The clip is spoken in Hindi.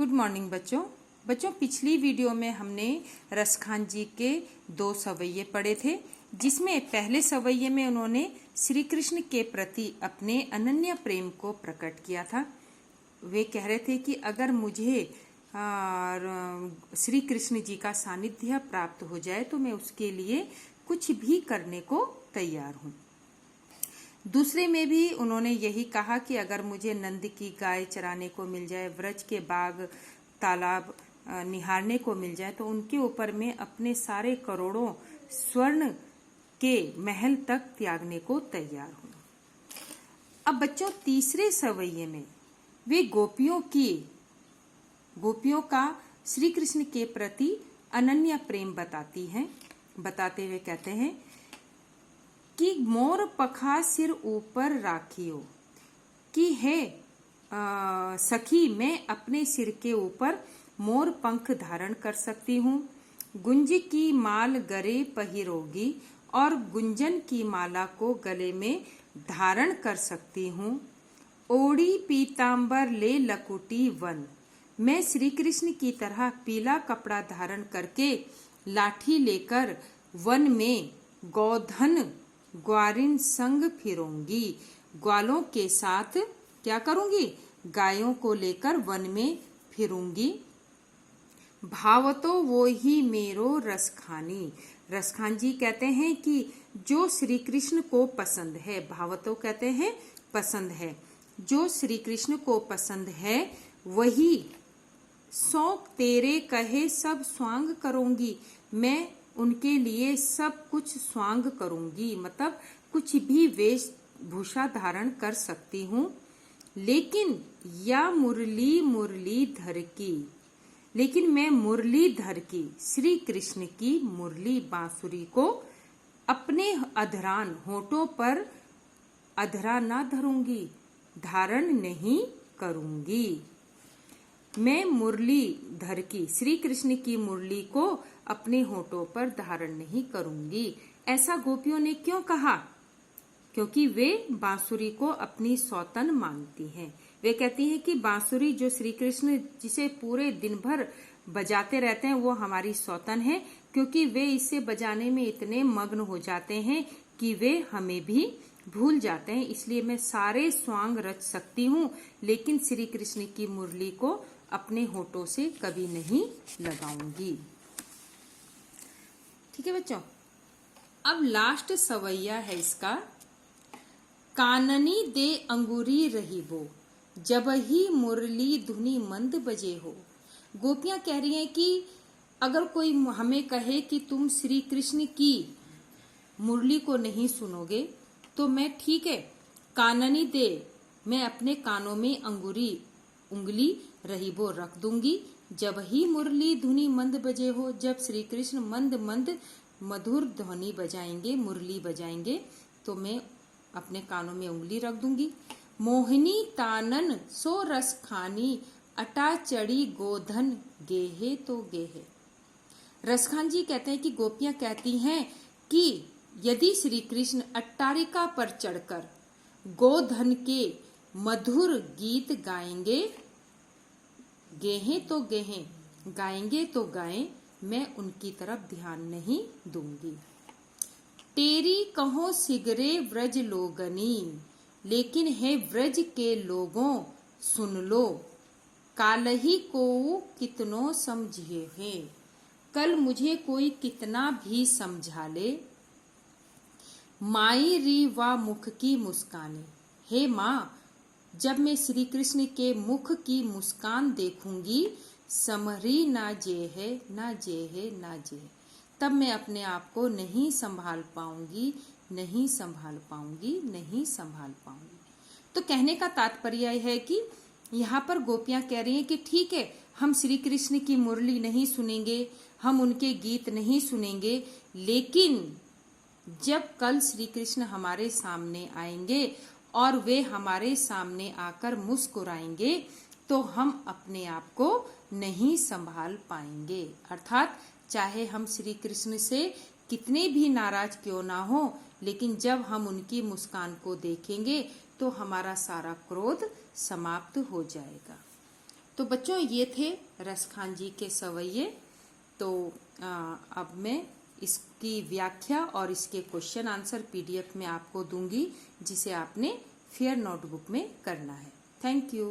गुड मॉर्निंग बच्चों पिछली वीडियो में हमने रसखान जी के 2 सवैये पढ़े थे, जिसमें पहले सवैये में उन्होंने श्री कृष्ण के प्रति अपने अनन्य प्रेम को प्रकट किया था। वे कह रहे थे कि अगर मुझे श्री कृष्ण जी का सानिध्य प्राप्त हो जाए तो मैं उसके लिए कुछ भी करने को तैयार हूँ। दूसरे में भी उन्होंने यही कहा कि अगर मुझे नंद की गाय चराने को मिल जाए, व्रज के बाग तालाब निहारने को मिल जाए तो उनके ऊपर मैं अपने सारे करोड़ों स्वर्ण के महल तक त्यागने को तैयार हूँ। अब बच्चों तीसरे सवैये में वे गोपियों का श्री कृष्ण के प्रति अनन्य प्रेम बताते हुए कहते हैं कि मोर पखा सिर ऊपर राखियो कि है सखी मैं अपने सिर के ऊपर मोर पंख धारण कर सकती हूँ। गुंज की माल गले पहिरोगी और गुंजन की माला को गले में धारण कर सकती हूँ। ओड़ी पीतांबर ले लकुटी वन मैं श्री कृष्ण की तरह पीला कपड़ा धारण करके लाठी लेकर वन में गोधन ग्वारिन संग फिरूंगी। ग्वालों के साथ क्या करूंगी? गायों को लेकर वन में फिरूंगी। भावतो वो ही मेरो रसखानी। रसखान जी कहते हैं कि जो श्री कृष्ण को पसंद है, भावतो कहते हैं पसंद है, जो श्री कृष्ण को पसंद है वही शौक तेरे कहे सब स्वांग करूंगी। मैं उनके लिए सब कुछ स्वांग करूंगी, मतलब कुछ भी वेशभूषा धारण कर सकती हूँ। लेकिन या लेकिन मैं मुरलीधर की श्री कृष्ण की मुरली बांसुरी को अपने अधरान होठों पर अधरा ना धरूंगी, धारण नहीं करूंगी। मैं मुरलीधर की श्री कृष्ण की मुरली को अपने होठों पर धारण नहीं करूंगी। ऐसा गोपियों ने क्यों कहा? क्योंकि वे बांसुरी को अपनी सौतन मानती हैं। वे कहती हैं कि बांसुरी जो श्री कृष्ण जिसे पूरे दिन भर बजाते रहते हैं वो हमारी सौतन है, क्योंकि वे इसे बजाने में इतने मग्न हो जाते हैं कि वे हमें भी भूल जाते हैं। इसलिए मैं सारे स्वांग रच सकती हूँ, लेकिन श्री कृष्ण की मुरली को अपने होठों से कभी नहीं लगाऊंगी। ठीक है बच्चों, अब लास्ट सवैया है इसका। काननी दे अंगूरी रहीबो जब ही मुरली धुनी मंद बजे हो। गोपियां कह रही हैं कि अगर कोई हमें कहे कि तुम श्री कृष्ण की मुरली को नहीं सुनोगे तो मैं ठीक है, काननी दे मैं अपने कानों में उंगली रहीबो रख दूंगी। जब ही मुरली धुनी मंद बजे हो, जब श्री कृष्ण मंद मंद मधुर ध्वनि बजाएंगे, मुरली बजाएंगे, तो मैं अपने कानों में उंगली रख दूंगी। मोहिनी तानन सो रस खानी अटा चढ़ी गोधन गेहे तो गेहे। रसखान जी कहते हैं कि गोपियां कहती हैं कि यदि श्री कृष्ण अट्टारिका पर चढ़कर गोधन के मधुर गीत गाएंगे, गेहे तो गेहे, गाएंगे तो गाएं, मैं उनकी तरफ ध्यान नहीं दूंगी। तेरी कहो सिगरे व्रज लोगनी, लेकिन है व्रज के लोगों सुन लो, कालही को कितनो समझे है, कल मुझे कोई कितना भी समझा ले। माई री वा मुख की मुस्कानी, हे माँ जब मैं श्री कृष्ण के मुख की मुस्कान देखूंगी, समरी ना जे है ना जे है ना जे, तब मैं अपने आप को नहीं संभाल पाऊंगी। तो कहने का तात्पर्य है कि यहाँ पर गोपियां कह रही हैं कि ठीक है, हम श्री कृष्ण की मुरली नहीं सुनेंगे, हम उनके गीत नहीं सुनेंगे, लेकिन जब कल श्री कृष्ण हमारे सामने आएंगे और वे हमारे सामने आकर मुस्कुराएंगे तो हम अपने आप को नहीं संभाल पाएंगे। अर्थात चाहे हम श्री कृष्ण से कितने भी नाराज क्यों ना हो, लेकिन जब हम उनकी मुस्कान को देखेंगे तो हमारा सारा क्रोध समाप्त हो जाएगा। तो तो बच्चों ये थे रसखान जी के सवैये। तो अब मैं इसकी व्याख्या और इसके क्वेश्चन आंसर PDF में आपको दूंगी, जिसे आपने फेयर नोटबुक में करना है। Thank you.